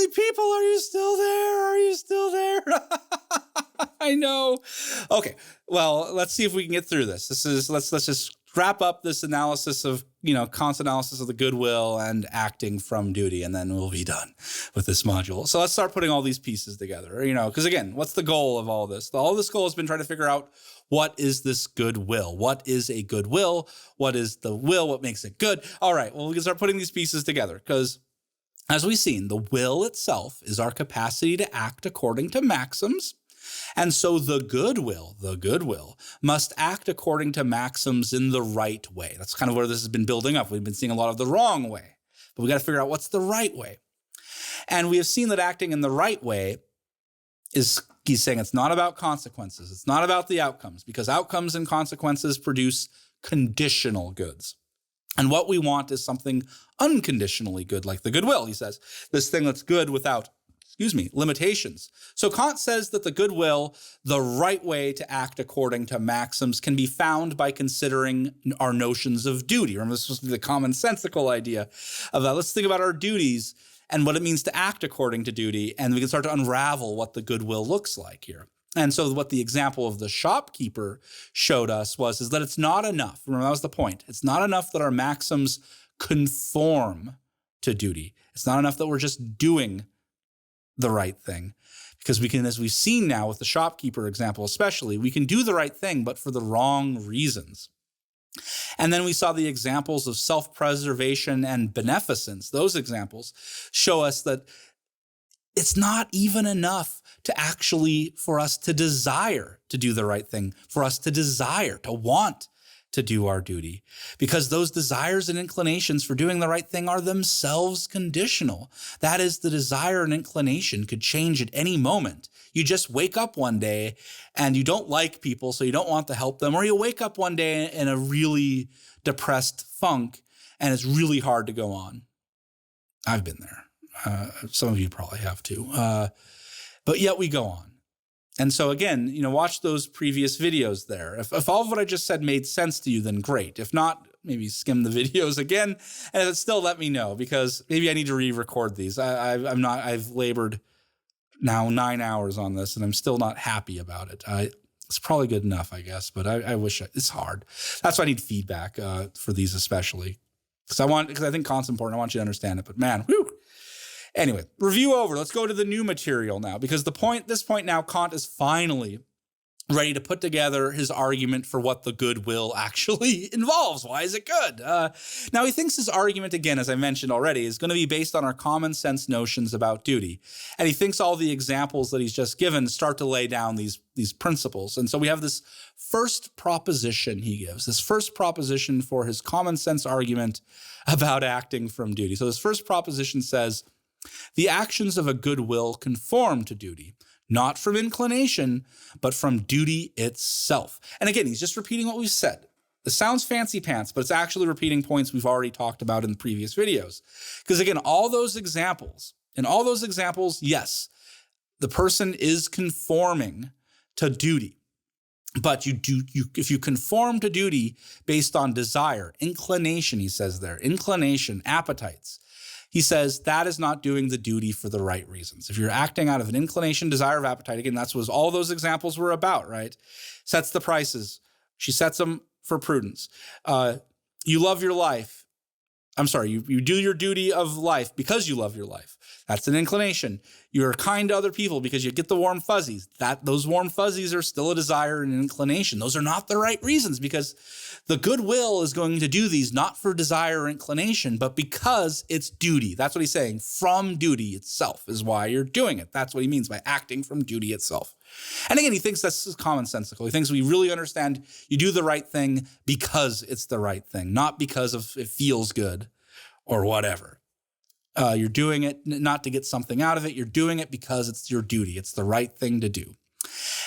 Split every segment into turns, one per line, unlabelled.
lovely people, are you still there? Are you still there? I know. Okay, well, let's see if we can get through this. Let's just wrap up this analysis of, Kant's analysis of the goodwill and acting from duty, and then we'll be done with this module. So let's start putting all these pieces together, because again, what's the goal of all this? All this goal has been trying to figure out, what is this goodwill? What is a goodwill? What is the will? What makes it good? All right, well, we can start putting these pieces together, because as we've seen, the will itself is our capacity to act according to maxims. And so the goodwill must act according to maxims in the right way. That's kind of where this has been building up. We've been seeing a lot of the wrong way, but we got to figure out what's the right way. And we have seen that acting in the right way he's saying it's not about consequences. It's not about the outcomes, because outcomes and consequences produce conditional goods. And what we want is something unconditionally good, like the goodwill, he says. This thing that's good without, limitations. So Kant says that the goodwill, the right way to act according to maxims, can be found by considering our notions of duty. Remember, this was the commonsensical idea of that. Let's think about our duties and what it means to act according to duty, and we can start to unravel what the goodwill looks like here. And so what the example of the shopkeeper showed us is that it's not enough. Remember, that was the point. It's not enough that our maxims conform to duty. It's not enough that we're just doing the right thing, because we can, as we've seen now with the shopkeeper example especially, we can do the right thing, but for the wrong reasons. And then we saw the examples of self-preservation and beneficence. Those examples show us that it's not even enough for us to desire to do the right thing, for us to desire, to want to do our duty, because those desires and inclinations for doing the right thing are themselves conditional. That is, the desire and inclination could change at any moment. You just wake up one day and you don't like people, so you don't want to help them, or you wake up one day in a really depressed funk and it's really hard to go on. I've been there. Some of you probably have too. But yet we go on. And so again, watch those previous videos there. If all of what I just said made sense to you, then great. If not, maybe skim the videos again, and if it's still, let me know, because maybe I need to re-record these. I've labored now 9 hours on this, and I'm still not happy about it. It's probably good enough, I guess, but I wish it's hard. That's why I need feedback for these especially, because I think Kant's important. I want you to understand it, but man, whew. Anyway, review over. Let's go to the new material now, because this point now, Kant is finally ready to put together his argument for what the goodwill actually involves. Why is it good? Now, he thinks his argument, again, as I mentioned already, is going to be based on our common sense notions about duty. And he thinks all the examples that he's just given start to lay down these principles. And so we have this first proposition he gives, this first proposition for his common sense argument about acting from duty. So this first proposition says, the actions of a goodwill conform to duty, not from inclination, but from duty itself. And again, he's just repeating what we've said. This sounds fancy pants, but it's actually repeating points we've already talked about in the previous videos. Because again, in all those examples, yes, the person is conforming to duty. But if you conform to duty based on desire, inclination, he says there, inclination, appetites, he says that is not doing the duty for the right reasons. If you're acting out of an inclination, desire, of appetite, again, that's what all those examples were about, right? Sets the prices. She sets them for prudence. You love your life. You do your duty of life because you love your life. That's an inclination. You're kind to other people because you get the warm fuzzies. Those warm fuzzies are still a desire and an inclination. Those are not the right reasons, because the goodwill is going to do these not for desire or inclination, but because it's duty. That's what he's saying. From duty itself is why you're doing it. That's what he means by acting from duty itself. And again, he thinks this is commonsensical. He thinks we really understand you do the right thing because it's the right thing, not because of it feels good or whatever. You're doing it not to get something out of it. You're doing it because it's your duty. It's the right thing to do.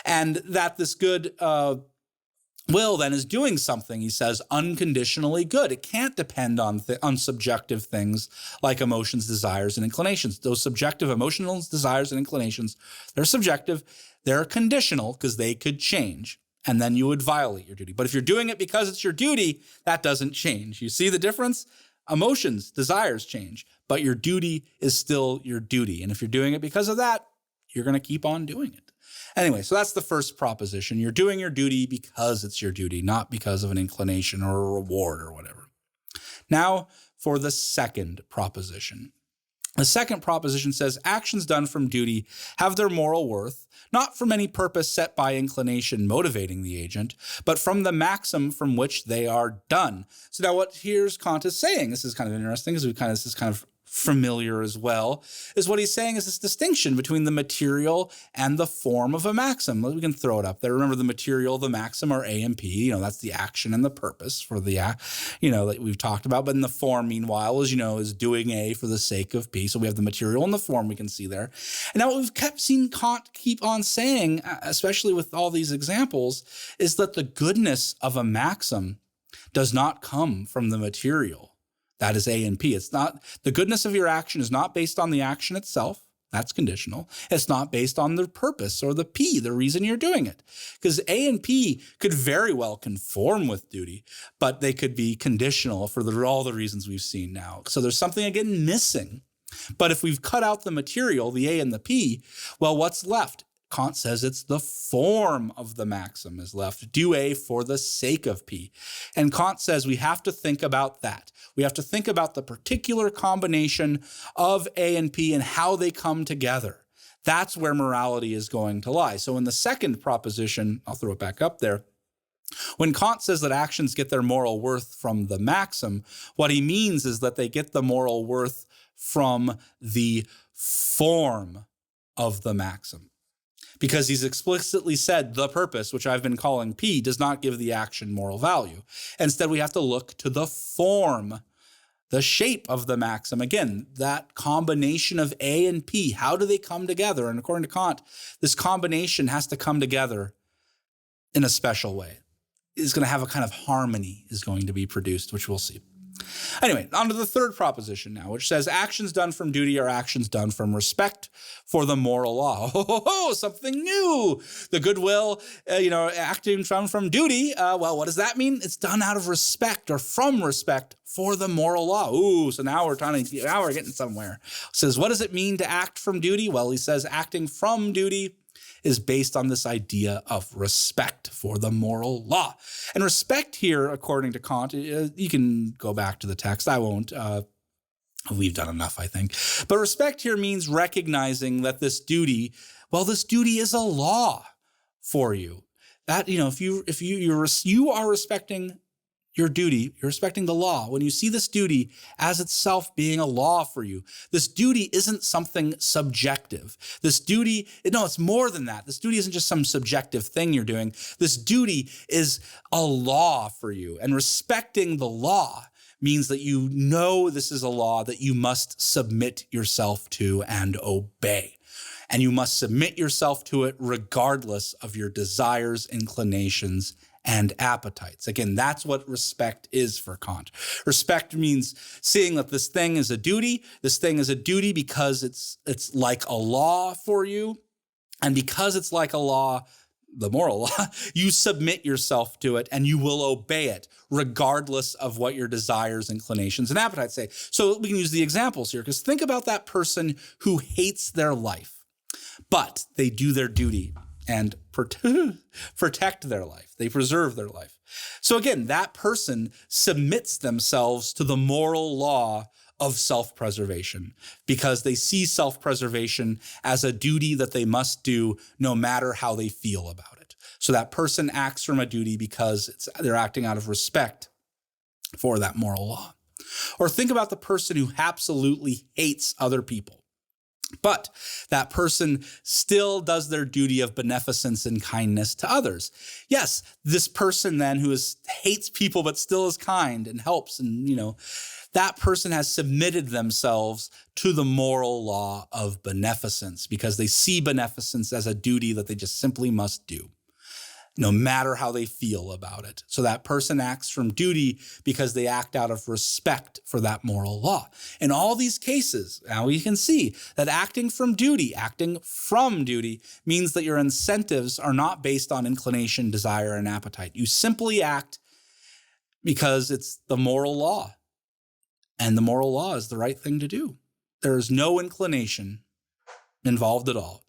And that this good will then is doing something, he says, unconditionally good. It can't depend on subjective things like emotions, desires, and inclinations. Those subjective emotional desires and inclinations, they're subjective. They're conditional because they could change, and then you would violate your duty. But if you're doing it because it's your duty, that doesn't change. You see the difference? Emotions, desires change, but your duty is still your duty. And if you're doing it because of that, you're going to keep on doing it. Anyway, so that's the first proposition. You're doing your duty because it's your duty, not because of an inclination or a reward or whatever. Now for the second proposition. The second proposition says actions done from duty have their moral worth, not from any purpose set by inclination motivating the agent, but from the maxim from which they are done. So now what here's Kant is saying, this is kind of interesting because this is kind of familiar as well, is what he's saying is this distinction between the material and the form of a maxim. We can throw it up there. Remember, the material, the maxim are A and P. That's the action and the purpose for the, that we've talked about. But in the form, meanwhile, is doing A for the sake of P. So we have the material and the form we can see there. And now what we've seen Kant keep on saying, especially with all these examples, is that the goodness of a maxim does not come from the material. That is A and P. It's not, the goodness of your action is not based on the action itself. That's conditional. It's not based on the purpose or the P, the reason you're doing it. Because A and P could very well conform with duty, but they could be conditional for all the reasons we've seen now. So there's something, again, missing. But if we've cut out the material, the A and the P, well, what's left? Kant says it's the form of the maxim is left. Do A for the sake of P. And Kant says we have to think about that. We have to think about the particular combination of A and P and how they come together. That's where morality is going to lie. So in the second proposition, I'll throw it back up there, when Kant says that actions get their moral worth from the maxim, what he means is that they get the moral worth from the form of the maxim. Because he's explicitly said the purpose, which I've been calling P, does not give the action moral value. Instead, we have to look to the form, the shape of the maxim. Again, that combination of A and P, how do they come together? And according to Kant, this combination has to come together in a special way. It's going to have a kind of harmony is going to be produced, which we'll see. Anyway, on to the third proposition now, which says actions done from duty are actions done from respect for the moral law. Oh, something new. The goodwill, acting from duty. Well, what does that mean? It's done out of respect or from respect for the moral law. Ooh, so now we're getting somewhere. Says, what does it mean to act from duty? Well, he says acting from duty is based on this idea of respect for the moral law. And respect here, according to Kant, you can go back to the text. I won't. We've done enough, I think. But respect here means recognizing that this duty is a law for you. That, if you are respecting your duty, you're respecting the law. When you see this duty as itself being a law for you, this duty isn't something subjective. It's more than that. This duty isn't just some subjective thing you're doing. This duty is a law for you. And respecting the law means that you know this is a law that you must submit yourself to and obey. And you must submit yourself to it regardless of your desires, inclinations, and appetites. Again, that's what respect is for Kant. Respect means seeing that this thing is a duty. This thing is a duty because it's like a law for you. And because it's like a law, the moral law, you submit yourself to it and you will obey it regardless of what your desires, inclinations, and appetites say. So we can use the examples here, because think about that person who hates their life, but they do their duty and protect their life. They preserve their life. So again, that person submits themselves to the moral law of self-preservation because they see self-preservation as a duty that they must do no matter how they feel about it. So that person acts from a duty because they're acting out of respect for that moral law. Or think about the person who absolutely hates other people, but that person still does their duty of beneficence and kindness to others. Yes, this person then who hates people but still is kind and helps, and that person has submitted themselves to the moral law of beneficence because they see beneficence as a duty that they just simply must do, no matter how they feel about it. So that person acts from duty because they act out of respect for that moral law. In all these cases, now we can see that acting from duty means that your incentives are not based on inclination, desire, and appetite. You simply act because it's the moral law. And the moral law is the right thing to do. There is no inclination involved at all,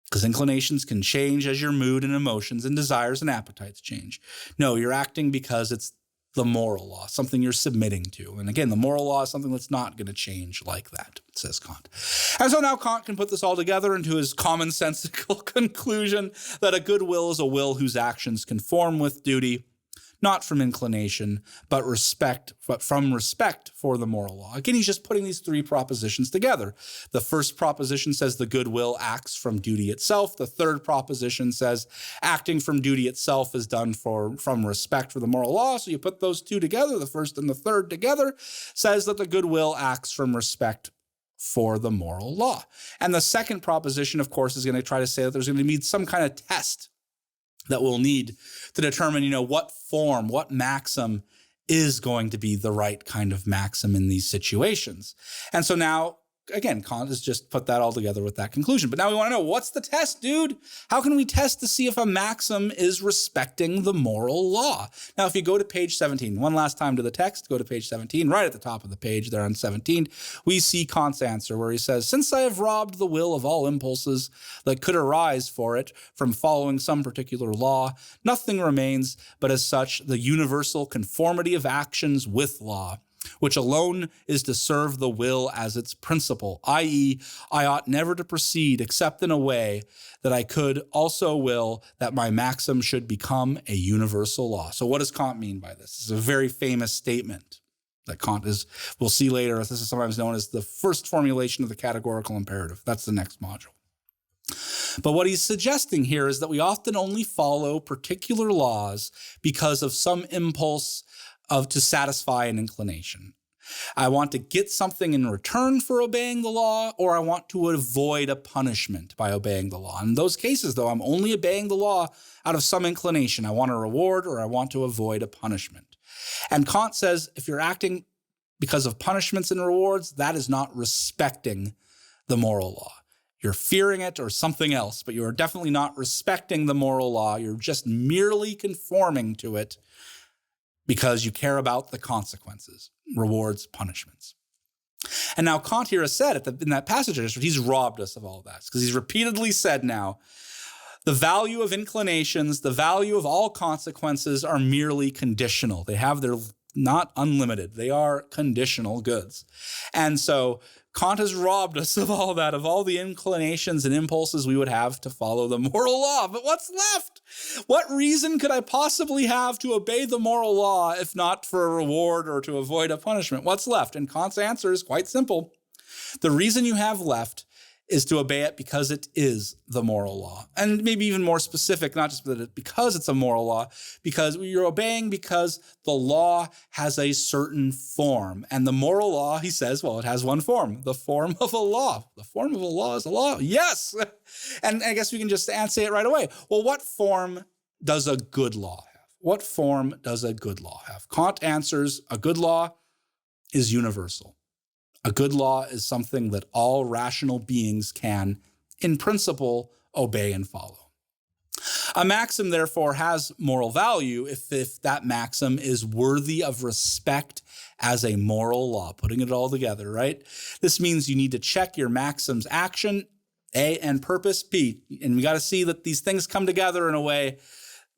because inclinations can change as your mood and emotions and desires and appetites change. No, you're acting because it's the moral law, something you're submitting to. And again, the moral law is something that's not going to change like that, says Kant. And so now Kant can put this all together into his commonsensical conclusion that a good will is a will whose actions conform with duty, not from inclination, but from respect for the moral law. Again, he's just putting these three propositions together. The first proposition says the good will acts from duty itself. The third proposition says acting from duty itself is done from respect for the moral law. So you put those two together, the first and the third together, says that the good will acts from respect for the moral law. And the second proposition, of course, is going to try to say that there's going to be some kind of test that we'll need to determine, what form, what maxim is going to be the right kind of maxim in these situations. And so now, again, Kant has just put that all together with that conclusion. But now we want to know, what's the test, dude? How can we test to see if a maxim is respecting the moral law? Now, if you go to page 17, one last time to the text, go to page 17, right at the top of the page there on 17, we see Kant's answer where he says, since I have robbed the will of all impulses that could arise for it from following some particular law, nothing remains but as such the universal conformity of actions with law, which alone is to serve the will as its principle, i.e., I ought never to proceed except in a way that I could also will that my maxim should become a universal law. So what does Kant mean by this? It's a very famous statement that Kant we'll see later, this is sometimes known as the first formulation of the categorical imperative. That's the next module. But what he's suggesting here is that we often only follow particular laws because of some impulse to satisfy an inclination. I want to get something in return for obeying the law, or I want to avoid a punishment by obeying the law. In those cases, though, I'm only obeying the law out of some inclination. I want a reward or I want to avoid a punishment. And Kant says if you're acting because of punishments and rewards, that is not respecting the moral law. You're fearing it or something else, but you are definitely not respecting the moral law. You're just merely conforming to it because you care about the consequences, rewards, punishments. And now Kant here has said in that passage, he's robbed us of all that, because he's repeatedly said now, the value of inclinations, the value of all consequences are merely conditional. They're not unlimited. They are conditional goods. And so Kant has robbed us of all that, of all the inclinations and impulses we would have to follow the moral law. But what's left? What reason could I possibly have to obey the moral law if not for a reward or to avoid a punishment? What's left? And Kant's answer is quite simple. The reason you have left is to obey it because it is the moral law. And maybe even more specific, not just because it's a moral law, because you're obeying because the law has a certain form. And the moral law, he says, well, it has one form, the form of a law. The form of a law is a law. Yes. And I guess we can just say it right away. Well, what form does a good law have? What form does a good law have? Kant answers, a good law is universal. A good law is something that all rational beings can, in principle, obey and follow. A maxim, therefore, has moral value if that maxim is worthy of respect as a moral law, putting it all together, right? This means you need to check your maxim's action, A, and purpose, P. And we got to see that these things come together in a way,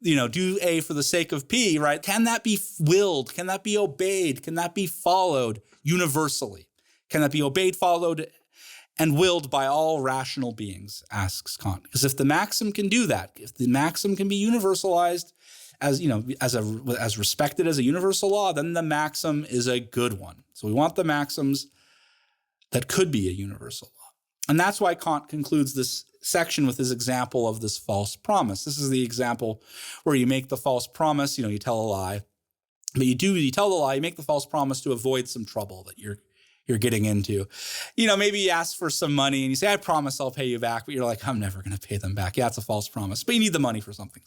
do A for the sake of P, right? Can that be willed? Can that be obeyed? Can that be followed universally? Can that be obeyed, followed, and willed by all rational beings, asks Kant. Because if the maxim can do that, if the maxim can be universalized as respected as a universal law, then the maxim is a good one. So we want the maxims that could be a universal law. And that's why Kant concludes this section with his example of this false promise. This is the example where you make the false promise, you tell a lie, but you tell the lie, you make the false promise to avoid some trouble that you're getting into. Maybe you ask for some money and you say, I promise I'll pay you back, but you're like, I'm never going to pay them back. Yeah, it's a false promise, but you need the money for something.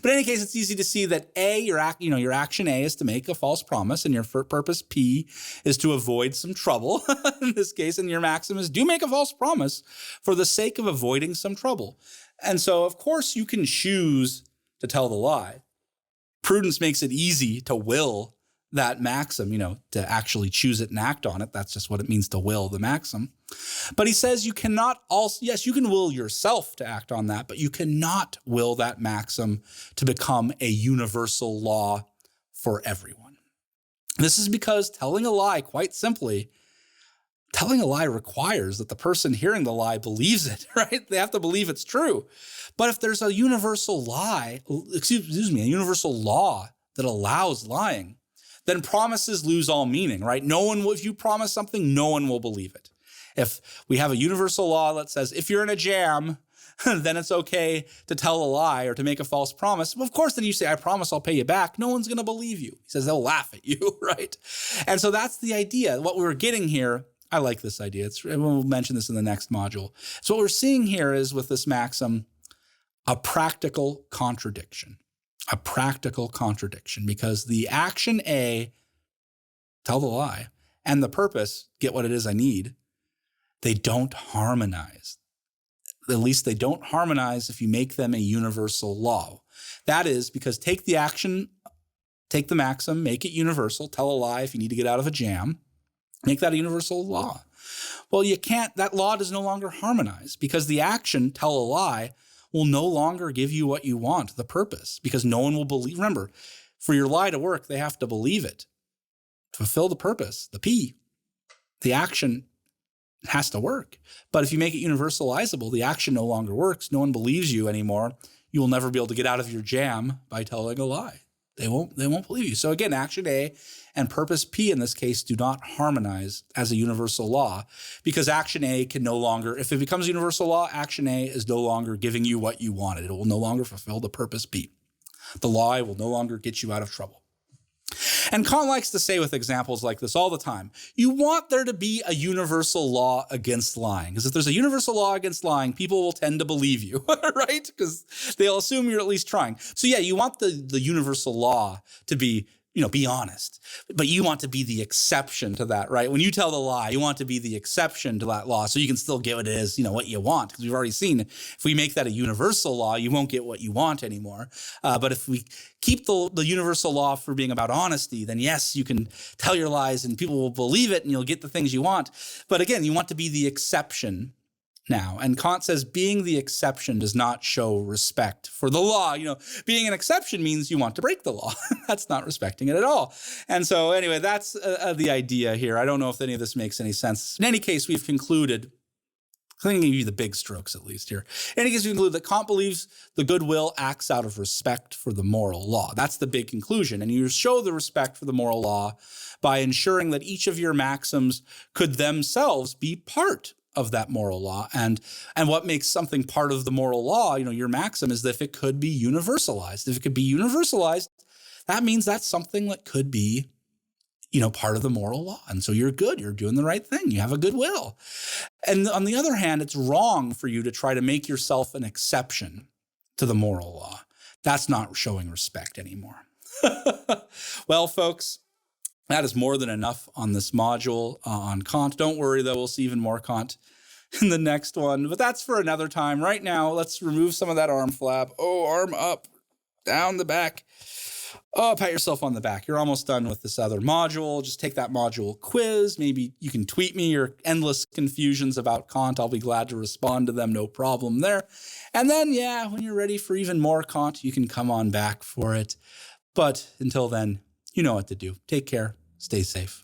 But in any case, it's easy to see that your action A is to make a false promise, and your purpose P is to avoid some trouble in this case, and your maxim is do make a false promise for the sake of avoiding some trouble. And so, of course, you can choose to tell the lie. Prudence makes it easy to will that maxim, to actually choose it and act on it. That's just what it means to will the maxim. But he says you cannot also, yes, you can will yourself to act on that, but you cannot will that maxim to become a universal law for everyone. This is because telling a lie, quite simply, telling a lie requires that the person hearing the lie believes it, right? They have to believe it's true. But if there's a universal lie, a universal law that allows lying, then promises lose all meaning, right? If you promise something, no one will believe it. If we have a universal law that says, if you're in a jam, then it's okay to tell a lie or to make a false promise. Well, of course, then you say, I promise I'll pay you back. No one's going to believe you. He says they'll laugh at you, right? And so that's the idea. What we're getting here, I like this idea. We'll mention this in the next module. So what we're seeing here is with this maxim, a practical contradiction. A practical contradiction, because the action A, tell the lie, and the purpose, get what it is I need, they don't harmonize. At least they don't harmonize if you make them a universal law. That is because take the action, take the maxim, make it universal, tell a lie if you need to get out of a jam, make that a universal law. Well, you can't, that law does no longer harmonize because the action, tell a lie, will no longer give you what you want, the purpose, because no one will believe. Remember, for your lie to work, they have to believe it. To fulfill the purpose, the P, the action has to work. But if you make it universalizable, the action no longer works. No one believes you anymore. You will never be able to get out of your jam by telling a lie. They won't believe you. So again, action A and purpose P in this case do not harmonize as a universal law because action A can no longer, if it becomes a universal law, action A is no longer giving you what you wanted. It will no longer fulfill the purpose P. The lie will no longer get you out of trouble. And Kant likes to say with examples like this all the time, you want there to be a universal law against lying. Because if there's a universal law against lying, people will tend to believe you, right? Because they'll assume you're at least trying. So yeah, you want the universal law to be, be honest. But you want to be the exception to that, right? When you tell the lie, you want to be the exception to that law so you can still get what it is, what you want. Because we've already seen if we make that a universal law, you won't get what you want anymore. But if we keep the universal law for being about honesty, then yes, you can tell your lies and people will believe it and you'll get the things you want. But again, you want to be the exception now. And Kant says being the exception does not show respect for the law. Being an exception means you want to break the law. That's not respecting it at all. And so anyway, that's the idea here. I don't know if any of this makes any sense. In any case, we've concluded, I'm going to give you the big strokes at least here. In any case, we conclude that Kant believes the goodwill acts out of respect for the moral law. That's the big conclusion. And you show the respect for the moral law by ensuring that each of your maxims could themselves be part of that moral law. And what makes something part of the moral law, your maxim, is that if it could be universalized. If it could be universalized, that means that's something that could be, part of the moral law. And so you're good. You're doing the right thing. You have a good will. And on the other hand, it's wrong for you to try to make yourself an exception to the moral law. That's not showing respect anymore. Well, folks, that is more than enough on this module on Kant. Don't worry, though. We'll see even more Kant in the next one. But that's for another time. Right now, let's remove some of that arm flab. Oh, arm up, down the back. Oh, pat yourself on the back. You're almost done with this other module. Just take that module quiz. Maybe you can tweet me your endless confusions about Kant. I'll be glad to respond to them. No problem there. And then, when you're ready for even more Kant, you can come on back for it. But until then, you know what to do. Take care. Stay safe.